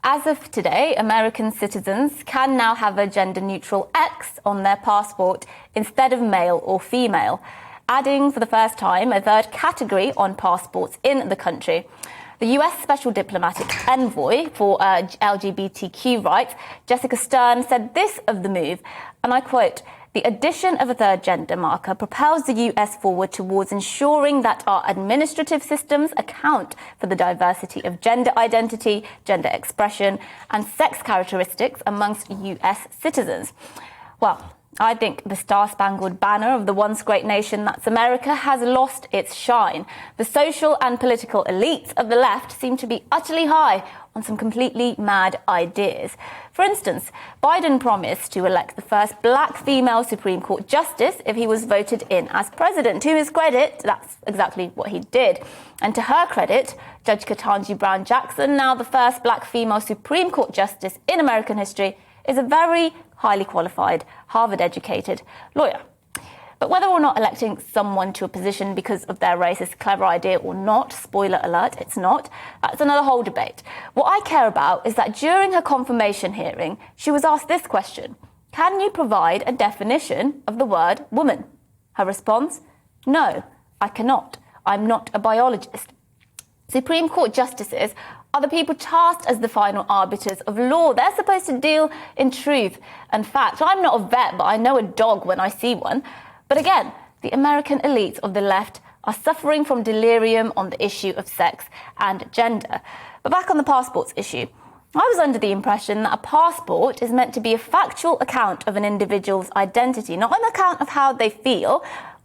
As of today, American citizens can now have a gender-neutral X on their passport instead of male or female, adding for the first time a third category on passports in the country. The US Special Diplomatic Envoy for LGBTQ rights, Jessica Stern, said this of the move, and I quote, "The addition of a third gender marker propels the US forward towards ensuring that our administrative systems account for the diversity of gender identity, gender expression, and sex characteristics amongst US citizens." Well, I think the star-spangled banner of the once great nation that's America has lost its shine. The social and political elites of the left seem to be utterly high on some completely mad ideas. For instance, Biden promised to elect the first black female Supreme Court justice if he was voted in as president. To his credit, that's exactly what he did. And to her credit, Judge Ketanji Brown Jackson, now the first black female Supreme Court justice in American history, is a very highly qualified, Harvard-educated lawyer. But whether or not electing someone to a position because of their race is a clever idea or not, spoiler alert, it's not, that's another whole debate. What I care about is that during her confirmation hearing, she was asked this question: can you provide a definition of the word woman? Her response: no, I cannot. I'm not a biologist. Supreme Court justices are the people tasked as the final arbiters of law. They're supposed to deal in truth and fact. I'm not a vet, but I know a dog when I see one. But again, the American elites of the left are suffering from delirium on the issue of sex and gender. But back on the passports issue, I was under the impression that a passport is meant to be a factual account of an individual's identity, not an account of how they feel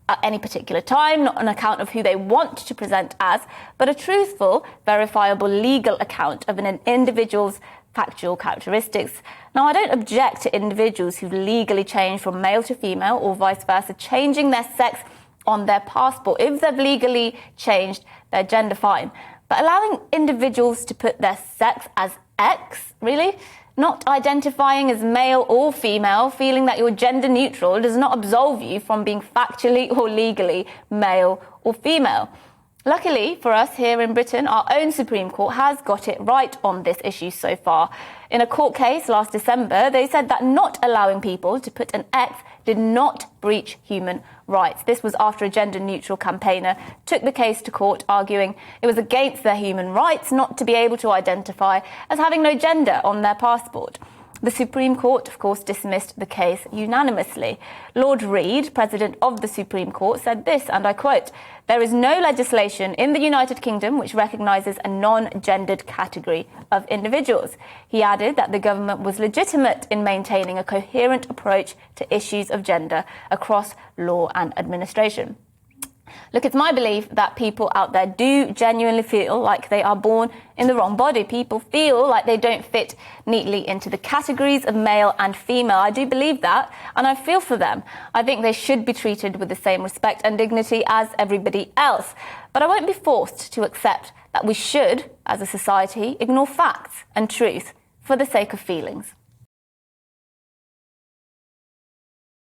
at any particular time, not an account of who they want to present as, but a truthful, verifiable legal account of an individual's factual characteristics. Now, I don't object to individuals who've legally changed from male to female or vice versa, changing their sex on their passport. If they've legally changed their gender, fine. But allowing individuals to put their sex as X, really? Not identifying as male or female, feeling that you're gender neutral does not absolve you from being factually or legally male or female. Luckily for us here in Britain, our own Supreme Court has got it right on this issue so far. In a court case last December, they said that not allowing people to put an X did not breach human rights. This was after a gender-neutral campaigner took the case to court, arguing it was against their human rights not to be able to identify as having no gender on their passport. The Supreme Court, of course, dismissed the case unanimously. Lord Reed, President of the Supreme Court, said this, and I quote, "There is no legislation in the United Kingdom which recognises a non-gendered category of individuals." He added that the government was legitimate in maintaining a coherent approach to issues of gender across law and administration. Look, it's my belief that people out there do genuinely feel like they are born in the wrong body. People feel like they don't fit neatly into the categories of male and female. I do believe that, and I feel for them. I think they should be treated with the same respect and dignity as everybody else. But I won't be forced to accept that we should, as a society, ignore facts and truth for the sake of feelings.